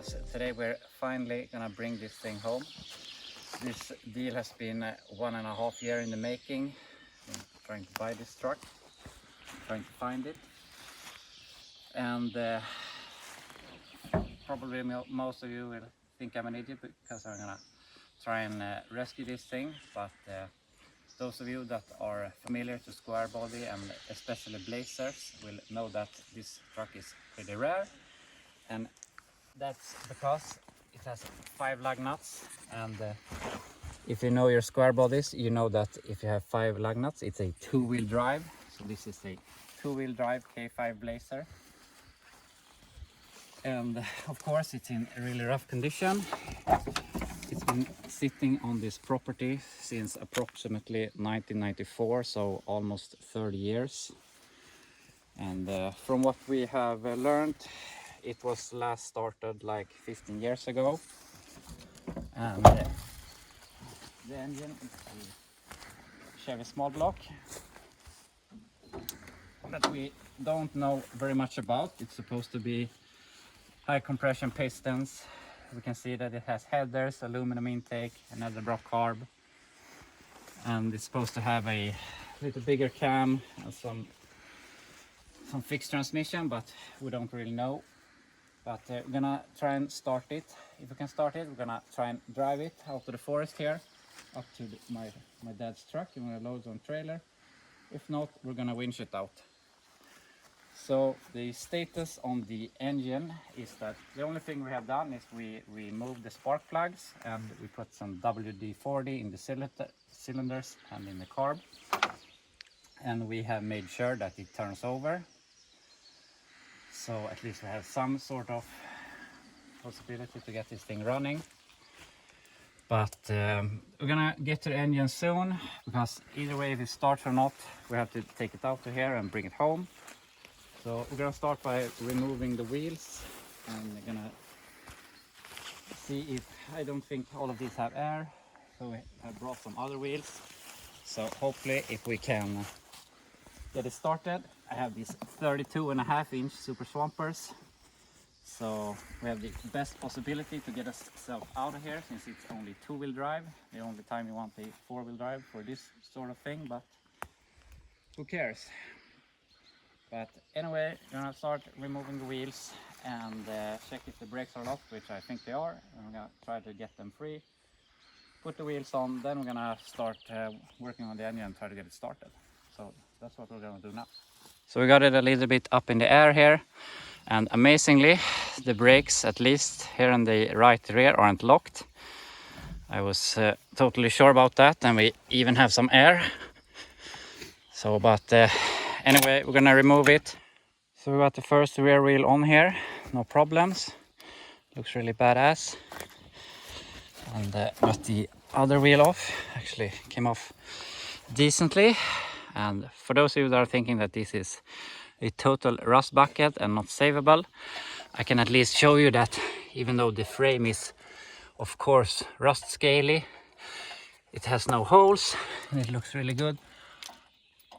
because today we're finally gonna bring this thing home. This deal has been 1.5 years in the making. I'm trying to buy this truck, trying to find it, and probably most of you will think I'm an idiot because I'm gonna try and rescue this thing, but those of you that are familiar to Squarebody and especially Blazers will know that this truck is pretty rare, and that's because it has 5 lug nuts. And if you know your Squarebodies, you know that if you have 5 lug nuts, it's a 2-wheel drive. So this is a 2-wheel drive K5 Blazer, and of course it's in really rough condition. It's been sitting on this property since approximately 1994, so almost 30 years. And from what we have learned, it was last started like 15 years ago. And the engine is a Chevy small block that we don't know very much about. It's supposed to be high compression pistons. We can see that it has headers, aluminum intake, another block carb, and it's supposed to have a little bigger cam and some fixed transmission, but we don't really know. But we're gonna try and start it. If we can start it, we're gonna try and drive it out to the forest here, up to my dad's truck, and we're gonna load it on trailer. If not, we're gonna winch it out. So the status on the engine is that the only thing we have done is we removed the spark plugs and we put some WD-40 in the cylinders and in the carb, and we have made sure that it turns over, so at least we have some sort of possibility to get this thing running. But we're gonna get to the engine soon, because either way, if it starts or not, we have to take it out of here and bring it home. So we're gonna start by removing the wheels, and we're gonna see if, I don't think all of these have air, so we have brought some other wheels. So hopefully if we can get it started. I have these 32.5-inch Super Swampers, so we have the best possibility to get ourselves out of here, since it's only 2-wheel drive. The only time you want a 4-wheel drive for this sort of thing, but who cares? But anyway, we're gonna start removing the wheels and check if the brakes are locked, which I think they are. And we're gonna try to get them free, put the wheels on, then we're gonna start working on the engine and try to get it started. So that's what we're gonna do now. So we got it a little bit up in the air here, and amazingly, the brakes, at least here in the right rear, aren't locked. I was totally sure about that, and we even have some air. So, but anyway, we're gonna remove it. So we got the first rear wheel on here, no problems. Looks really badass. And got the other wheel off, actually came off decently. And for those of you that are thinking that this is a total rust bucket and not savable, I can at least show you that even though the frame is of course rust scaly, it has no holes and it looks really good.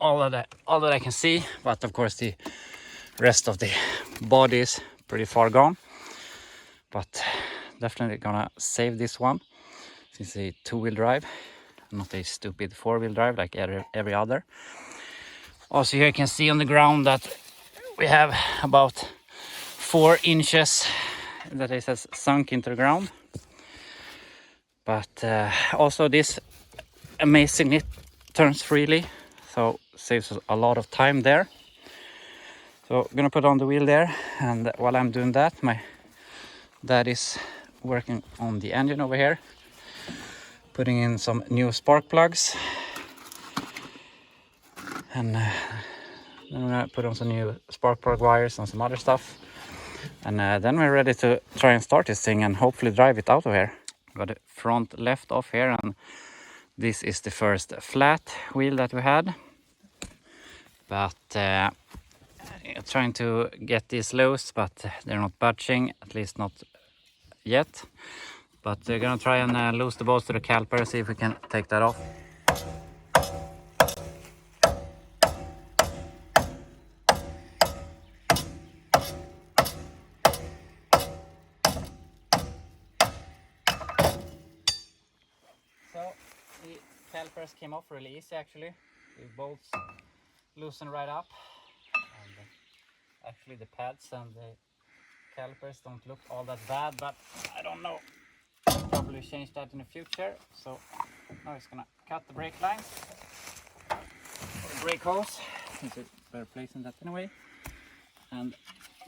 All that I can see, but of course the rest of the body is pretty far gone. But definitely gonna save this one, since it's a 2-wheel drive, not a stupid 4-wheel drive like every other. Also, here you can see on the ground that we have about 4 inches that it has sunk into the ground. But also this amazingly turns freely, so saves us a lot of time there. So I'm gonna put on the wheel there, and while I'm doing that, my dad is working on the engine over here, putting in some new spark plugs, and then we're gonna put on some new spark plug wires and some other stuff, and then we're ready to try and start this thing and hopefully drive it out of here. Got the front left off here, and this is the first flat wheel that we had, but trying to get these loose, but they're not budging, at least not yet. But we're gonna try and loose the bolts to the caliper, see if we can take that off. calipers came off really easy actually. The bolts loosen right up, and actually the pads and the calipers don't look all that bad, but I don't know, probably change that in the future. So now it's gonna cut the brake lines, or the brake hose, since it's better placing that anyway. And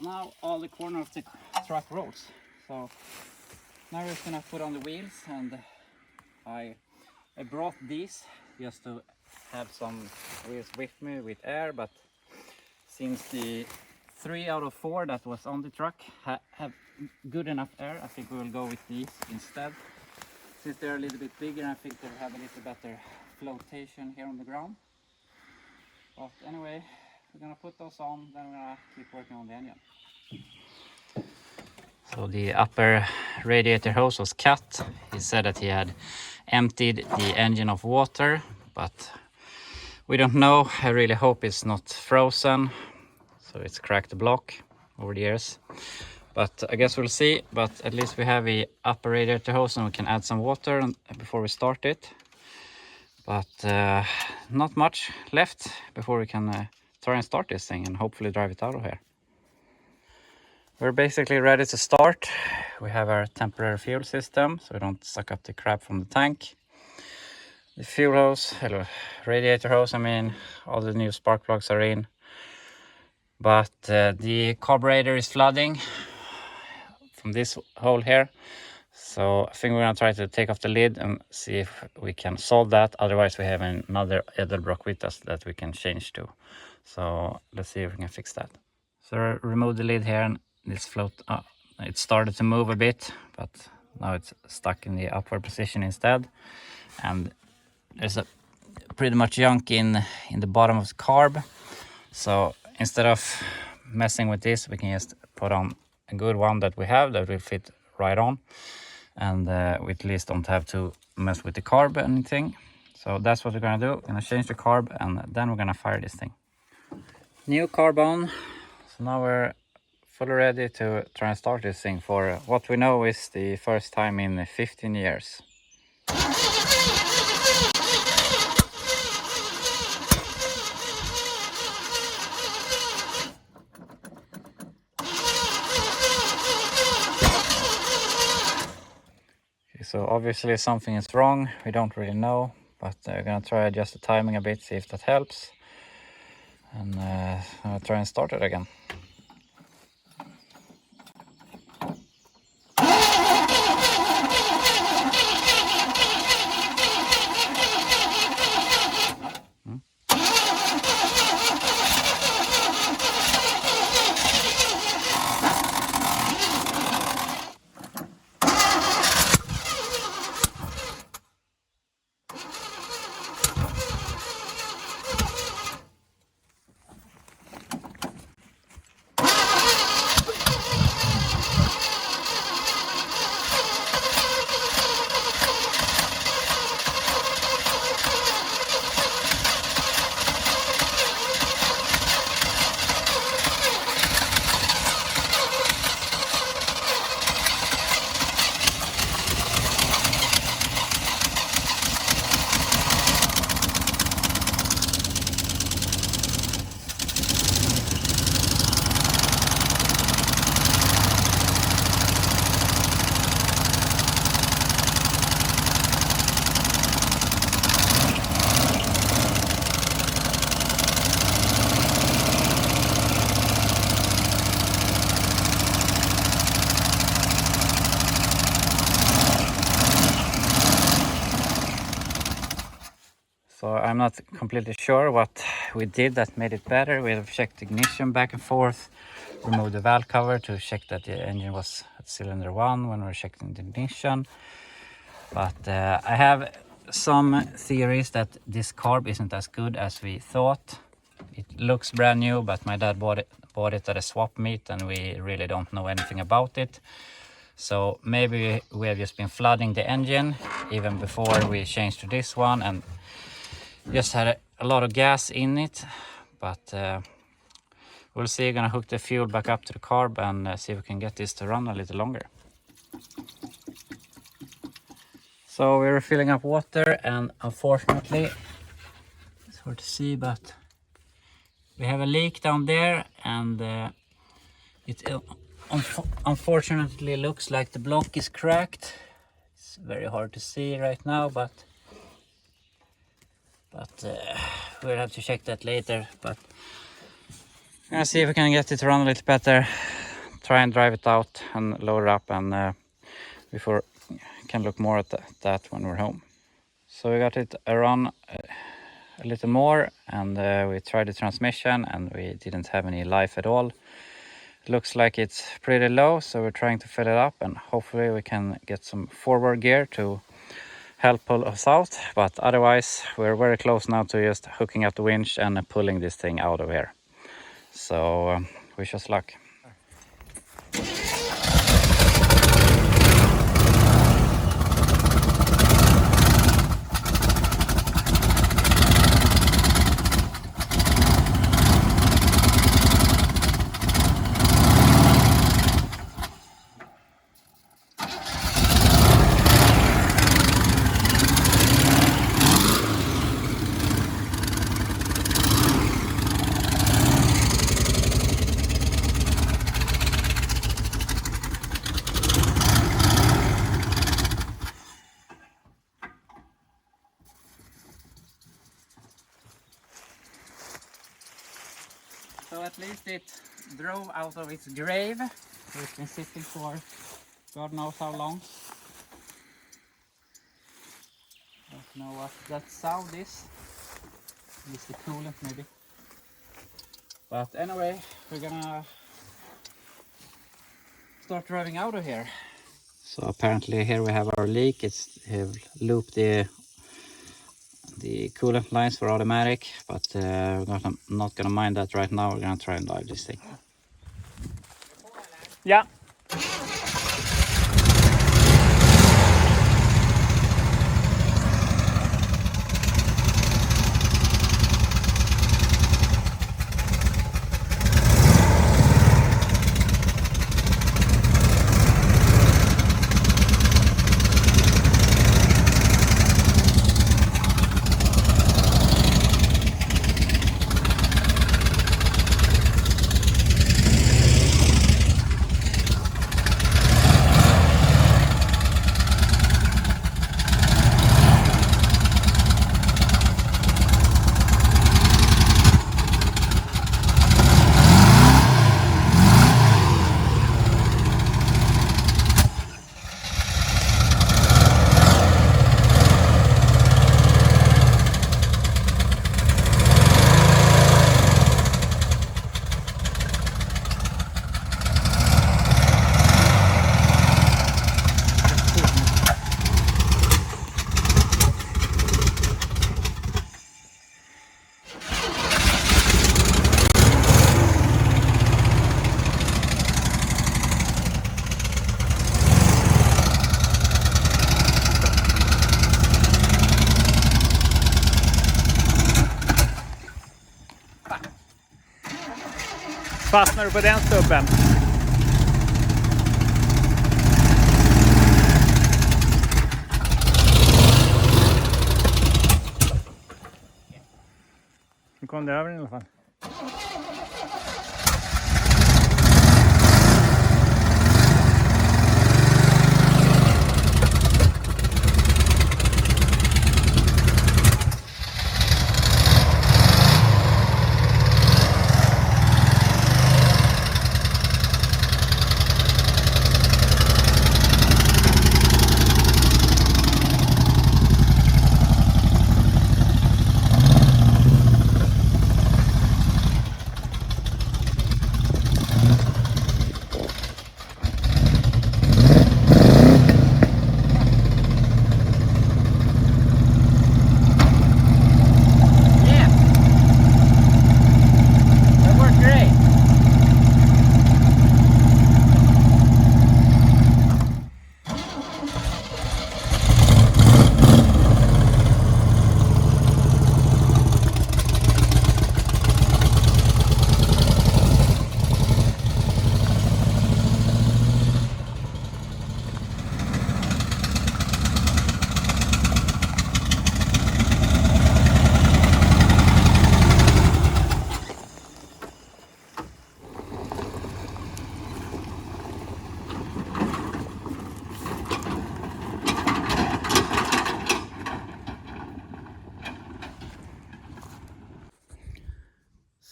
now all the corner of the truck rolls. So now we're just gonna put on the wheels, and I brought these just to have some wheels with me with air, but since the 3 out of 4 that was on the truck have good enough air, I think we will go with these instead. Since they're a little bit bigger, I think they'll have a little better flotation here on the ground. But anyway, we're gonna put those on, then we're gonna keep working on the engine. So the upper radiator hose was cut. He said that he had emptied the engine of water, but we don't know. I really hope it's not frozen, so it's cracked the block over the years. But I guess we'll see. But at least we have a upper radiator hose and we can add some water before we start it. But not much left before we can try and start this thing and hopefully drive it out of here. We're basically ready to start. We have our temporary fuel system so we don't suck up the crap from the tank. The fuel hose, radiator hose, I mean, all the new spark plugs are in. But the carburetor is flooding from this hole here. So I think we're gonna try to take off the lid and see if we can solve that. Otherwise we have another Edelbrock with us that we can change to. So let's see if we can fix that. So I removed the lid here and this it started to move a bit, but now it's stuck in the upward position instead. And there's a pretty much junk in the bottom of the carb. So instead of messing with this, we can just put on a good one that we have that will fit right on. And we at least don't have to mess with the carb or anything. So that's what we're gonna do. We're gonna change the carb and then we're gonna fire this thing. New carb on. So now we're fully ready to try and start this thing for what we know is the first time in 15 years. Okay, so obviously something is wrong. We don't really know, but we're gonna try adjust the timing a bit, see if that helps. And I'll try and start it again. So I'm not completely sure what we did that made it better. We have checked the ignition back and forth, removed the valve cover to check that the engine was at cylinder 1 when we were checking the ignition. But I have some theories that this carb isn't as good as we thought. It looks brand new, but my dad bought it at a swap meet and we really don't know anything about it. So maybe we have just been flooding the engine even before we changed to this one and just had a lot of gas in it. But we'll see. Gonna hook the fuel back up to the carb and see if we can get this to run a little longer. So we're filling up water, and unfortunately, it's hard to see, but we have a leak down there, and it unfortunately looks like the block is cracked. It's very hard to see right now, but we'll have to check that later. But I'm gonna see if we can get it to run a little better, try and drive it out and load it up, and before can look more at that when we're home. So we got it run a little more, and we tried the transmission, and we didn't have any life at all. It looks like it's pretty low, so we're trying to fill it up, and hopefully we can get some forward gear to help pull us out. But otherwise, we're very close now to just hooking up the winch and pulling this thing out of here. So wish us luck. So at least it drove out of its grave. So it's been sitting for God knows how long. Don't know what that sound is. It's the coolant maybe. But anyway, we're gonna start driving out of here. So apparently here we have our leak. It's looped the coolant lines for automatic, but we're not gonna mind that right now. We're gonna try and drive this thing. Yeah. Fastnar du på den stubben? Nu kom det över i alla fall.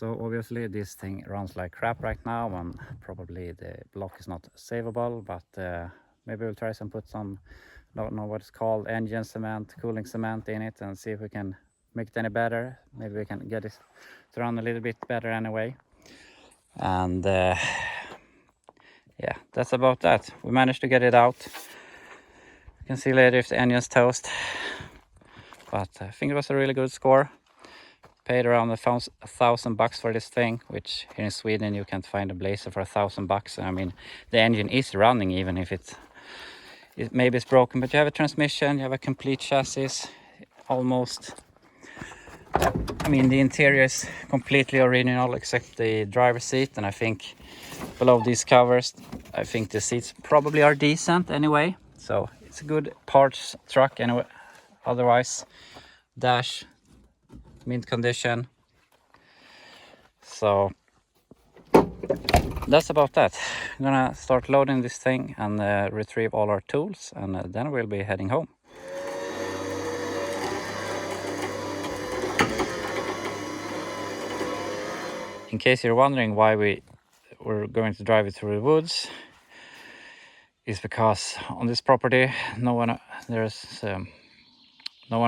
So obviously this thing runs like crap right now, and probably the block is not savable, but maybe we'll try some, put some, don't know what it's called, engine cement, cooling cement in it, and see if we can make it any better. Maybe we can get it to run a little bit better anyway. And yeah, that's about that. We managed to get it out. You can see later if the engine's toast, but I think it was a really good score. Paid around $1,000 for this thing, which here in Sweden you can't find a Blazer for $1,000. I mean, the engine is running even if it maybe it's broken, but you have a transmission, you have a complete chassis, almost. I mean, the interior is completely original except the driver's seat, and I think below these covers, I think the seats probably are decent anyway. So it's a good parts truck anyway. Otherwise, dash mint condition. So that's about that. I'm gonna start loading this thing and retrieve all our tools, and then we'll be heading home. In case you're wondering why we're going to drive it through the woods, is because on this property no one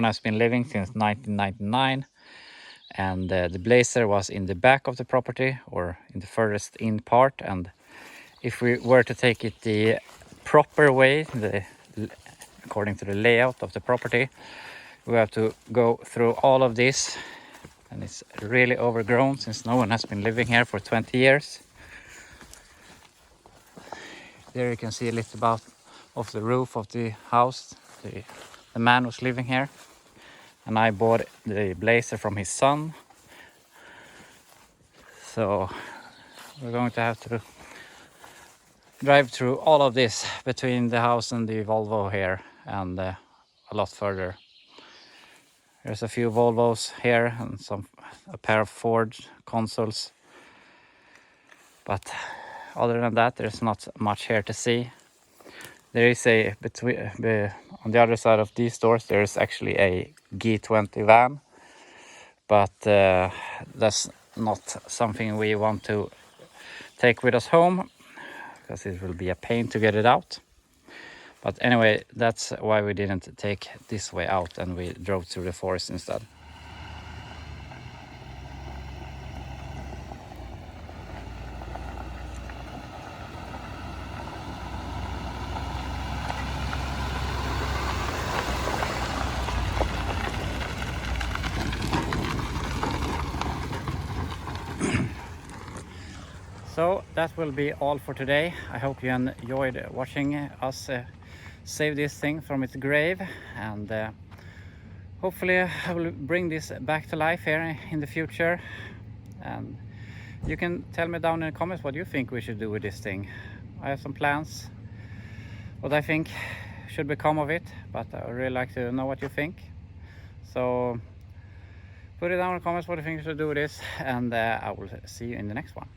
has been living since 1999, and the Blazer was in the back of the property, or in the furthest in part, and if we were to take it the proper way, according to the layout of the property, we have to go through all of this, and it's really overgrown since no one has been living here for 20 years. There you can see a little bit of the roof of the house. The man was living here, and I bought the Blazer from his son. So we're going to have to drive through all of this between the house and the Volvo here, and a lot further. There's a few Volvos here and a pair of Ford consoles, but other than that there's not much here to see. There is on the other side of these doors there is actually a G20 van, but that's not something we want to take with us home because it will be a pain to get it out. But anyway, that's why we didn't take this way out and we drove through the forest instead. So that will be all for today. I hope you enjoyed watching us save this thing from its grave, and hopefully I will bring this back to life here in the future. And you can tell me down in the comments what you think we should do with this thing. I have some plans, what I think should become of it, but I would really like to know what you think. So put it down in the comments what you think we should do with this, and I will see you in the next one.